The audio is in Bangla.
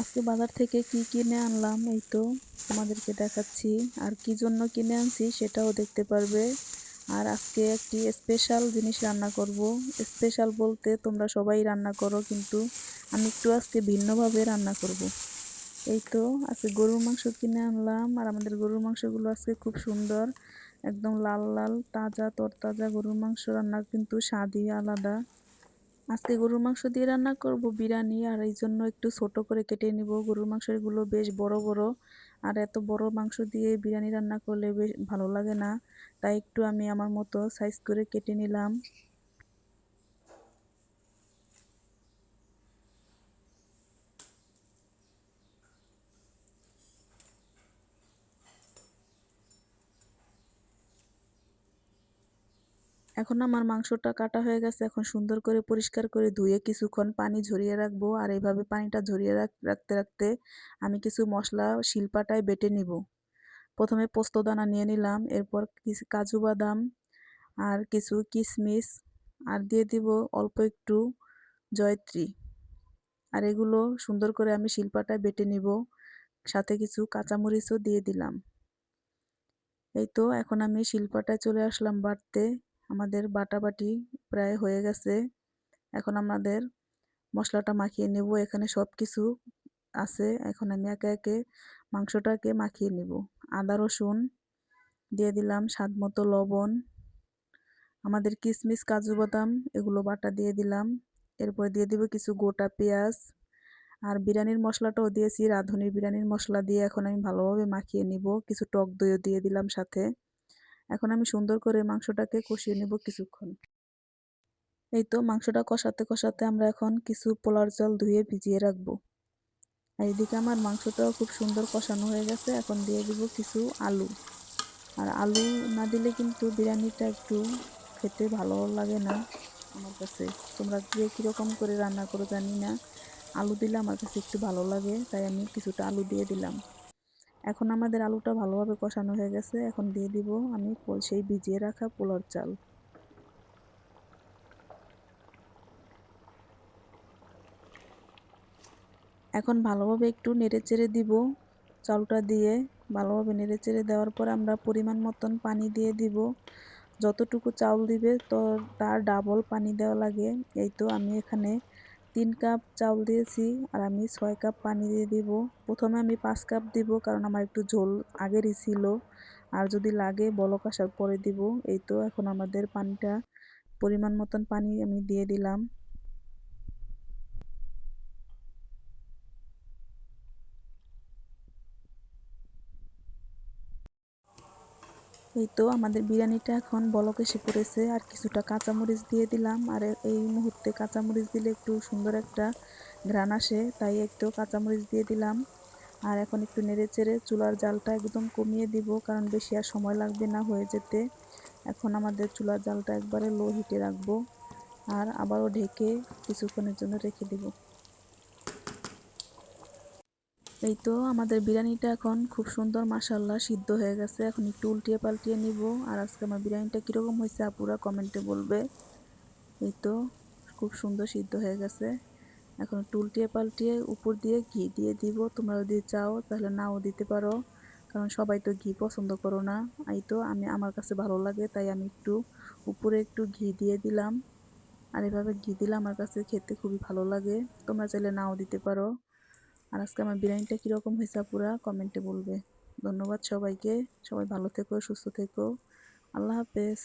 আজকে বাজার থেকে কি কিনে আনলাম এই তো তোমাদেরকে দেখাচ্ছি। আর কি জন্য কিনে আনছি সেটাও দেখতে পারবে। আর আজকে একটি স্পেশাল জিনিস রান্না করব। স্পেশাল বলতে তোমরা সবাই রান্না করো, কিন্তু আমি একটু আজকে ভিন্নভাবে রান্না করব। এই তো আজকে গরুর মাংস কিনে আনলাম। আর আমাদের গরুর মাংসগুলো আজকে খুব সুন্দর, একদম লাল লাল তাজা তরতাজা গরুর মাংস। রান্নার কিন্তু স্বাদই আলাদা। আজকে গরুর মাংস দিয়ে রান্না করব বিরিয়ানি, আর এই জন্য একটু ছোট করে কেটে নিব। গরুর মাংসগুলো বেশ বড় বড়, আর এত বড় মাংস দিয়ে বিরিয়ানি রান্না করলে বেশ ভালো লাগে না, তাই একটু আমি আমার মতো সাইজ করে কেটে নিলাম। এখন আমার মাংসটা কাটা হয়ে গেছে। এখন সুন্দর করে পরিষ্কার করে ধুয়ে কিছুক্ষণ পানি ঝরিয়ে রাখবো। আর এইভাবে পানিটা ঝরিয়ে রাখতে রাখতে আমি কিছু মশলা শিলপাটায় বেটে নিব। প্রথমে পোস্তদানা নিয়ে নিলাম, এরপর কিছু কাজু বাদাম আর কিছু কিশমিশ, আর দিয়ে দিব অল্প একটু জয়ত্রী। আর এগুলো সুন্দর করে আমি শিলপাটায় বেটে নিব। সাথে কিছু কাঁচামরিচও দিয়ে দিলাম। এই তো এখন আমি শিলপাটায় চলে আসলাম বাটতে। আমাদের বাটাবাটি প্রায় হয়ে গেছে। এখন আমাদের মশলাটা মাখিয়ে নেব। এখানে সব কিছু আছে। এখন আমি একে একে মাংসটাকে মাখিয়ে নেব। আদা রসুন দিয়ে দিলাম, স্বাদ মতো লবণ, আমাদের কিশমিশ কাজু বাদাম এগুলো বাটা দিয়ে দিলাম। এরপর দিয়ে দিব কিছু গোটা পেঁয়াজ, আর বিরিয়ানির মশলাটাও দিয়েছি, রাঁধুনির বিরিয়ানির মশলা দিয়ে এখন আমি ভালোভাবে মাখিয়ে নিব। কিছু টক দইও দিয়ে দিলাম সাথে। এখন আমি সুন্দর করে মাংসটাকে কষিয়ে নেব কিছুক্ষণ। এই তো মাংসটা কষাতে কষাতে আমরা এখন কিছু পোলার চাল ধুয়ে ভিজিয়ে রাখবো। আর এদিকে আমার মাংসটাও খুব সুন্দর কষানো হয়ে গেছে। এখন দিয়ে দিব কিছু আলু। আর আলু না দিলে কিন্তু বিরিয়ানিটা একটু খেতে ভালো লাগে না আমার কাছে। তোমরা কে কীরকম করে রান্না করো জানি না, আলু দিলে আমার কাছে একটু ভালো লাগে, তাই আমি কিছুটা আলু দিয়ে দিলাম। এখন আমাদের আলুটা ভালোভাবে কষানো হয়ে গেছে। এখন দিয়ে দিব আমি সেই ভিজিয়ে রাখা পোলার চাল। এখন ভালোভাবে একটু নেড়েচেড়ে দিব। চালটা দিয়ে ভালোভাবে নেড়েচেড়ে দেওয়ার পর আমরা পরিমাণ মতন পানি দিয়ে দিব। যতটুকু চাউল দিবে তো তার ডাবল পানি দেওয়া লাগে। এই তো আমি এখানে 3 কাপ চাউল দিয়েছি, আর আমি 6 কাপ পানি দিয়ে দিব। প্রথমে আমি 5 কাপ দিব, কারণ আমার একটু ঝোল আগেরই ছিল, আর যদি লাগে বলক আসার পরে দিব। এই তো এখন আমাদের পানিটা পরিমাণ মতন পানি আমি দিয়ে দিলাম। এই তো আমাদের বিরিয়ানিটা এখন বলক এসে পড়েছে। আর কিছুটা কাঁচামরিচ দিয়ে দিলাম। আর এই মুহূর্তে কাঁচামরিচ দিলে একটু সুন্দর একটা ঘ্রাণ আসে, তাই একটু কাঁচামরিচ দিয়ে দিলাম। আর এখন একটু নেড়েচেড়ে চুলার জালটা একদম কমিয়ে দিব, কারণ বেশি আর সময় লাগবে না হয়ে যেতে। এখন আমাদের চুলার জালটা একবারে লো হিটে রাখবো, আর আবারও ঢেকে কিছুক্ষণের জন্য রেখে দিব। এই তো আমাদের বিরিয়ানিটা এখন খুব সুন্দর মাশাআল্লাহ সিদ্ধ হয়ে গেছে। এখন একটু উল্টিয়ে পাল্টিয়ে নিব। আর আজকে আমার বিরিয়ানিটা কীরকম হয়েছে আপুরা কমেন্টে বলবে। এই তো খুব সুন্দর সিদ্ধ হয়ে গেছে। এখন একটু উল্টিয়ে পাল্টিয়ে উপর দিয়ে ঘি দিয়ে দিব। তোমরা যদি চাও তাহলে নাও দিতে পারো, কারণ সবাই তো ঘি পছন্দ করো না। এই তো আমার কাছে ভালো লাগে, তাই আমি একটু উপরে একটু ঘি দিয়ে দিলাম। আর এভাবে ঘি দিলে আমার কাছে খেতে খুবই ভালো লাগে। তোমরা চাইলে নাও দিতে পারো। আর আজকে আমার বিরিয়ানিটা কীরকম হয়েছে আপুরা কমেন্টে বলবে। ধন্যবাদ সবাইকে। সবাই ভালো থেকো, সুস্থ থেকো। আল্লাহ হাফেজ।